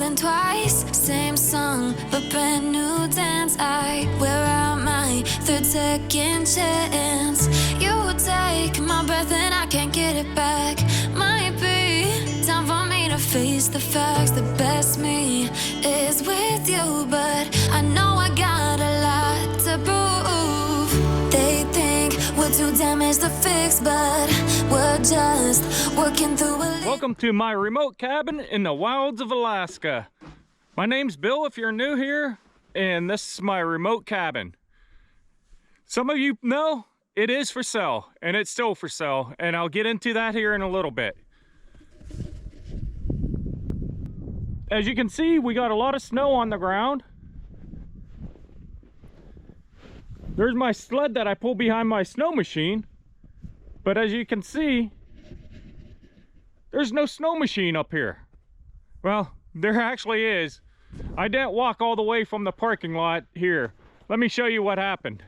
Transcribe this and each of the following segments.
than twice. Same song, but brand new dance. I wear out my third second chance. You take my breath and I can't get it back. Might be time for me to face the facts. The best me is with you, but I know I got a lot to prove. They think we're too damaged to fix, but we're just working through a... Welcome to my remote cabin in the wilds of Alaska. My name's Bill if you're new here, and this is my remote cabin. Some of you know it is for sale, and it's still for sale, and I'll get into that here in a little bit. As you can see, we got a lot of snow on the ground. There's my sled that I pull behind my snow machine, but as you can see, there's no snow machine up here. Well, there actually is. I didn't walk all the way from the parking lot here. Let me show you what happened.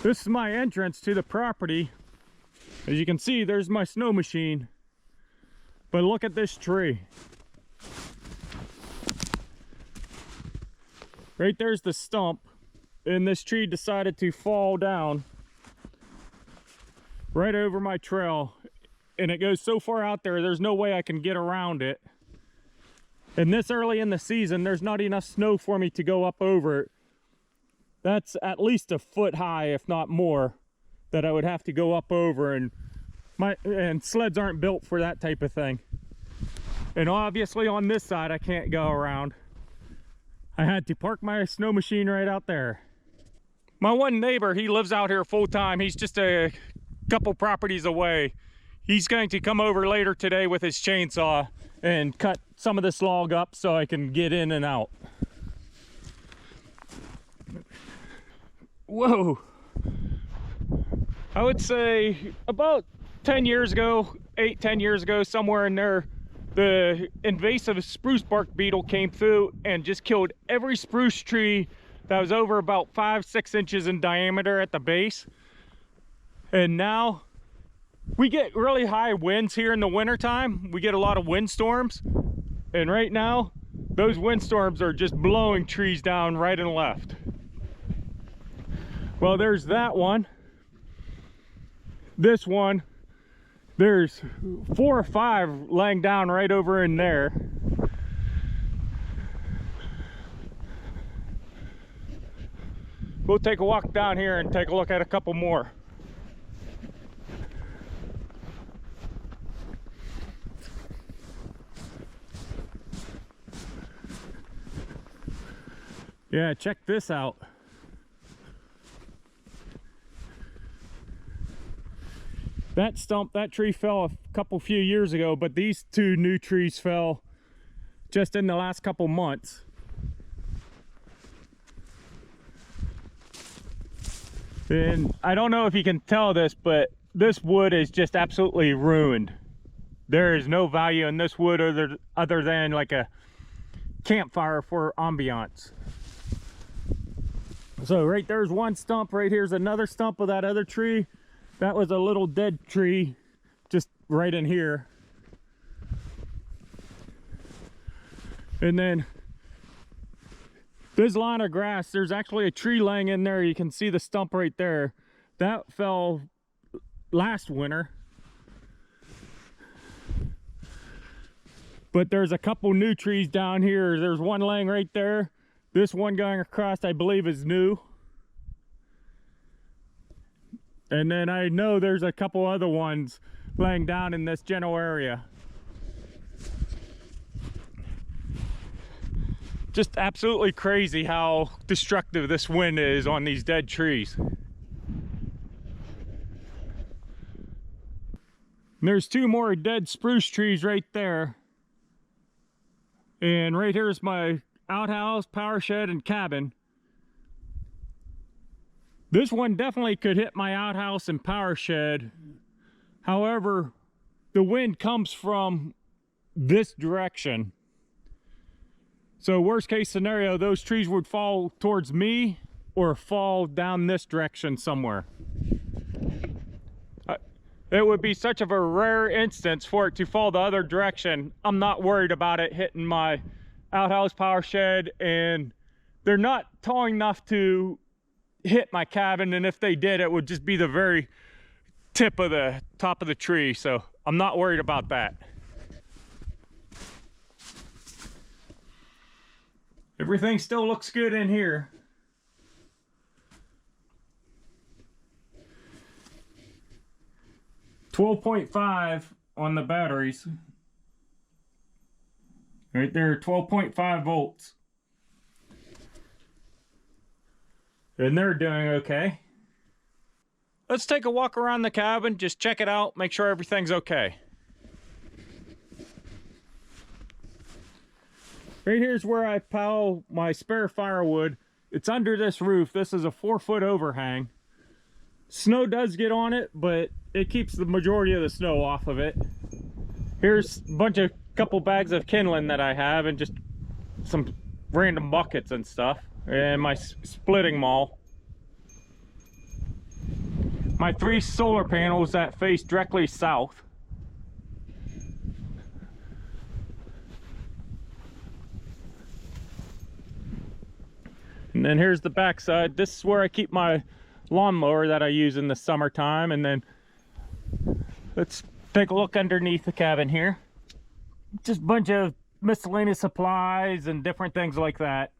This is my entrance to the property. As you can see, there's my snow machine. But look at this tree. Right there's the stump, and this tree decided to fall down right over my trail, and it goes so far out there, there's no way I can get around it. And this early in the season, there's not enough snow for me to go up over it. That's at least a foot high, if not more, that I would have to go up over, and sleds aren't built for that type of thing. And obviously on this side I can't go around. I had to park my snow machine right out there. My one neighbor, he lives out here full time. He's just a couple properties away. He's going to come over later today with his chainsaw and cut some of this log up so I can get in and out. Whoa. I would say about 10 years ago, 8-10 years ago, somewhere in there, the invasive spruce bark beetle came through and just killed every spruce tree that was over about 5-6 inches in diameter at the base. And now we get really high winds here in the wintertime. We get a lot of windstorms, and right now those windstorms are just blowing trees down right and left. Well, there's that one. This one, there's 4 or 5 laying down right over in there. We'll take a walk down here and take a look at a couple more. Yeah, check this out. That stump, that tree fell a few years ago, but these 2 new trees fell just in the last couple months. And I don't know if you can tell this, but this wood is just absolutely ruined. There is no value in this wood other than like a campfire for ambiance. So right there's one stump, right here's another stump of that other tree. That was a little dead tree just right in here. And then this line of grass, there's actually a tree laying in there. You can see the stump right there. That fell last winter. But there's a couple new trees down here. There's one laying right there. This one going across, I believe, is new. And then I know there's a couple other ones laying down in this general area. Just absolutely crazy how destructive this wind is on these dead trees. And there's 2 more dead spruce trees right there. And right here is my outhouse, power shed, and cabin. This one definitely could hit my outhouse and power shed. However, the wind comes from this direction. So worst case scenario, those trees would fall towards me or fall down this direction somewhere. It would be such of a rare instance for it to fall the other direction. I'm not worried about it hitting my outhouse power shed, and they're not tall enough to hit my cabin, and if they did, it would just be the very tip of the top of the tree, so I'm not worried about that. Everything still looks good in here. .5 on the batteries. Right there, 12.5 volts. And they're doing okay. Let's take a walk around the cabin, just check it out, make sure everything's okay. Right here's where I pile my spare firewood. It's under this roof. This is a 4-foot overhang. Snow does get on it, but it keeps the majority of the snow off of it. Here's a couple bags of kindling that I have, and just some random buckets and stuff, and my splitting maul. My 3 solar panels that face directly south. And then here's the back side. This is where I keep my lawnmower that I use in the summertime. And then let's take a look underneath the cabin here. Just a bunch of miscellaneous supplies and different things like that.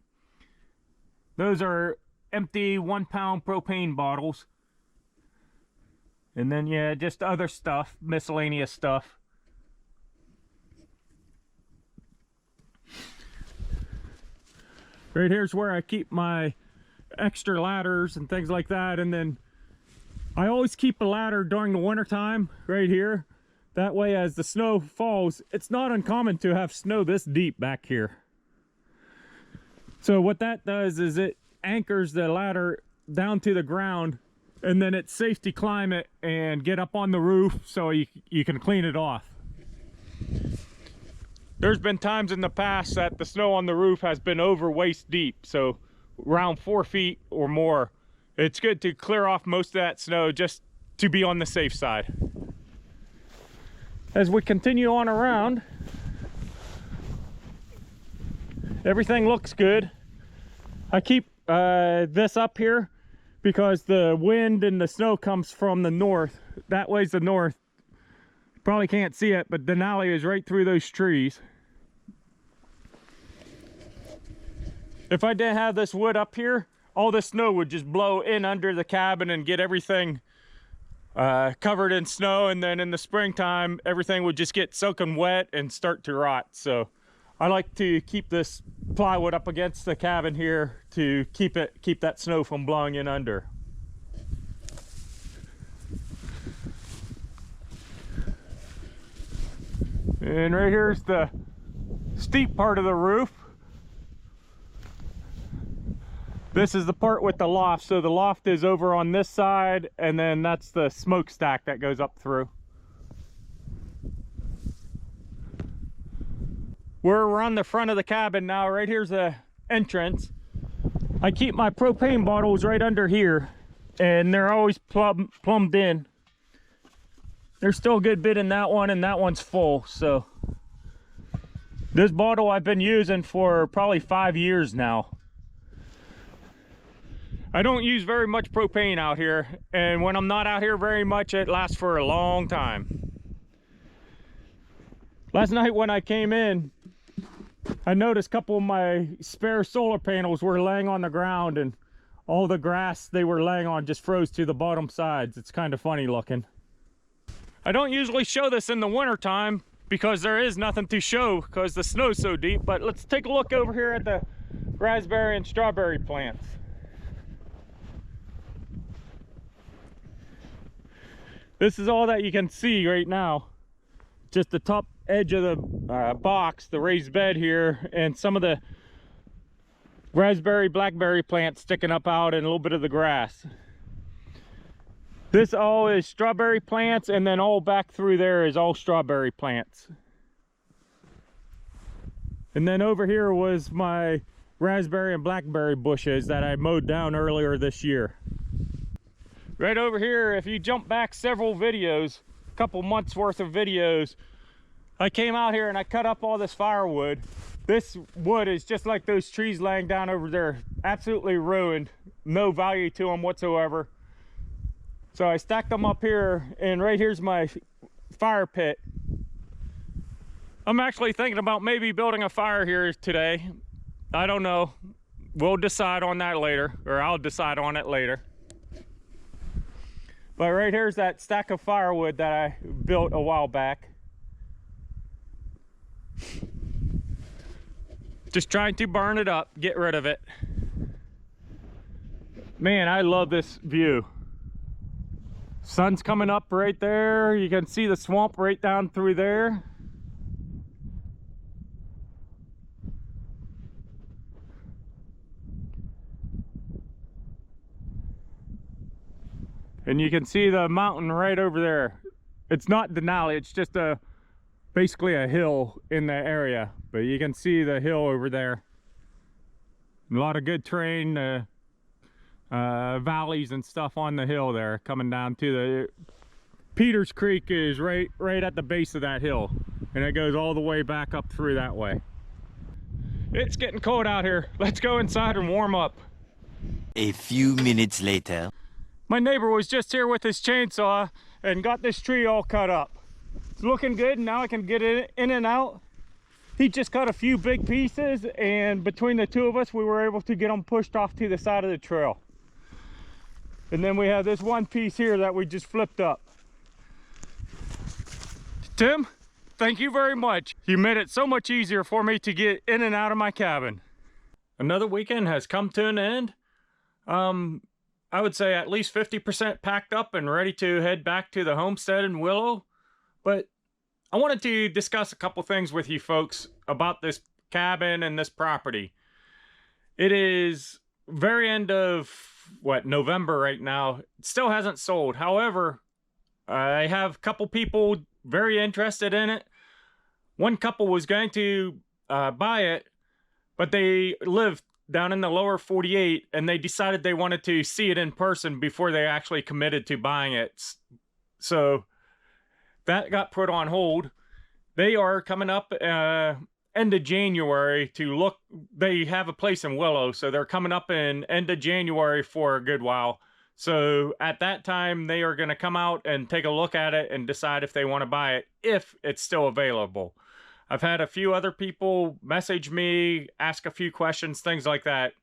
Those are empty 1-pound propane bottles. And then, yeah, just other stuff, miscellaneous stuff. Right here's where I keep my extra ladders and things like that. And then I always keep a ladder during the winter time right here. That way, as the snow falls, it's not uncommon to have snow this deep back here. So what that does is it anchors the ladder down to the ground, and then it's safe to climb it and get up on the roof so you can clean it off. There's been times in the past that the snow on the roof has been over waist deep, so around 4 feet or more. It's good to clear off most of that snow just to be on the safe side. As we continue on around, everything looks good. I keep this up here because the wind and the snow comes from the north. That way's the north. Probably can't see it, but Denali is right through those trees. If I didn't have this wood up here, all the snow would just blow in under the cabin and get everything covered in snow, and then in the springtime everything would just get soaking wet and start to rot. So I like to keep this plywood up against the cabin here to keep that snow from blowing in under. And right here's the steep part of the roof. This is the part with the loft. So the loft is over on this side, and then that's the smokestack that goes up through. We're around the front of the cabin now. Right here's the entrance. I keep my propane bottles right under here, and they're always plumbed in. There's still a good bit in that one, and that one's full. So this bottle I've been using for probably 5 years now. I don't use very much propane out here, and when I'm not out here very much, it lasts for a long time. Last night when I came in, I noticed a couple of my spare solar panels were laying on the ground, and all the grass they were laying on just froze to the bottom sides. It's kind of funny looking. I don't usually show this in the winter time because there is nothing to show because the snow's so deep, but let's take a look over here at the raspberry and strawberry plants. This is all that you can see right now. Just the top edge of the box, the raised bed here, and some of the raspberry, blackberry plants sticking up out, and a little bit of the grass. This all is strawberry plants, and then all back through there is all strawberry plants. And then over here was my raspberry and blackberry bushes that I mowed down earlier this year. Right over here, if you jump back several videos, a couple months worth of videos, I came out here and I cut up all this firewood. This wood is just like those trees laying down over there, absolutely ruined, no value to them whatsoever. So I stacked them up here, and right here's my fire pit. I'm actually thinking about maybe building a fire here today. I don't know. We'll decide on that later, or I'll decide on it later. But right here's that stack of firewood that I built a while back. Just trying to burn it up, get rid of it. Man, I love this view. Sun's coming up right there. You can see the swamp right down through there. And you can see the mountain right over there. It's not Denali, it's just basically a hill in the area. But you can see the hill over there. A lot of good terrain, valleys and stuff on the hill there, coming down to the Peters Creek is right at the base of that hill, and it goes all the way back up through that way. It's getting cold out here. Let's go inside and warm up. A few minutes later. My neighbor was just here with his chainsaw and got this tree all cut up. It's looking good, and now I can get it in and out. He just cut a few big pieces, and between the two of us, we were able to get them pushed off to the side of the trail. And then we have this one piece here that we just flipped up. Tim, thank you very much. You made it so much easier for me to get in and out of my cabin. Another weekend has come to an end. I would say at least 50% packed up and ready to head back to the homestead in Willow. But I wanted to discuss a couple things with you folks about this cabin and this property. It is very end of, November right now. It still hasn't sold. However, I have a couple people very interested in it. One couple was going to buy it, but they live down in the lower 48, and they decided they wanted to see it in person before they actually committed to buying it. So that got put on hold. They are coming up end of January to look. They have a place in Willow, so they're coming up in end of January for a good while. So at that time, they are going to come out and take a look at it and decide if they want to buy it, if it's still available. I've had a few other people message me, ask a few questions, things like that.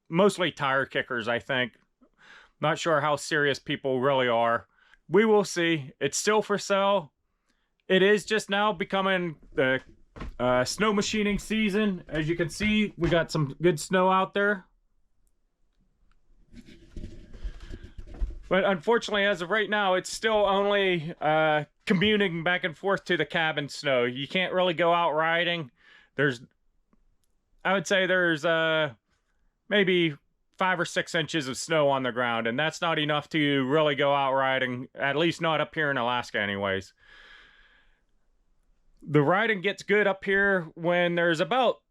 Mostly tire kickers, I think. Not sure how serious people really are. We will see. It's still for sale. It is just now becoming the snow machining season. As you can see, we got some good snow out there. But unfortunately, as of right now, it's still only commuting back and forth to the cabin snow. You can't really go out riding. I would say there's maybe 5 or 6 inches of snow on the ground, and that's not enough to really go out riding, at least not up here in Alaska anyways. The riding gets good up here when there's about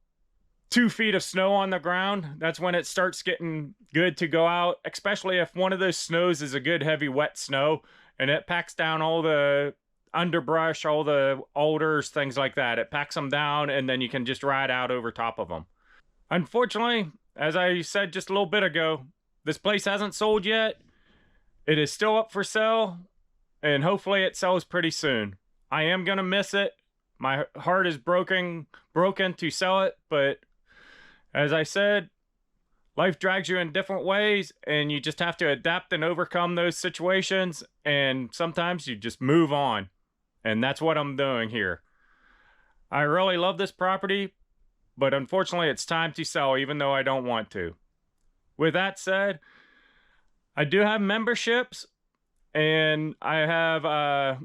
2 feet of snow on the ground. That's when it starts getting good to go out, especially if one of those snows is a good heavy wet snow and it packs down all the underbrush, all the alders, things like that. It packs them down, and then you can just ride out over top of them. Unfortunately, as I said just a little bit ago, this place hasn't sold yet. It is still up for sale, and hopefully it sells pretty soon. I am going to miss it. My heart is broken to sell it, but as I said, life drags you in different ways, and you just have to adapt and overcome those situations, and sometimes you just move on. And that's what I'm doing here. I really love this property, but unfortunately it's time to sell, even though I don't want to. With that said, I do have memberships, and I have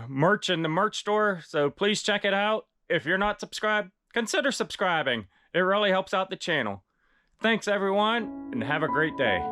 merch in the merch store, so please check it out. If you're not subscribed, consider subscribing. It really helps out the channel. Thanks everyone, and have a great day.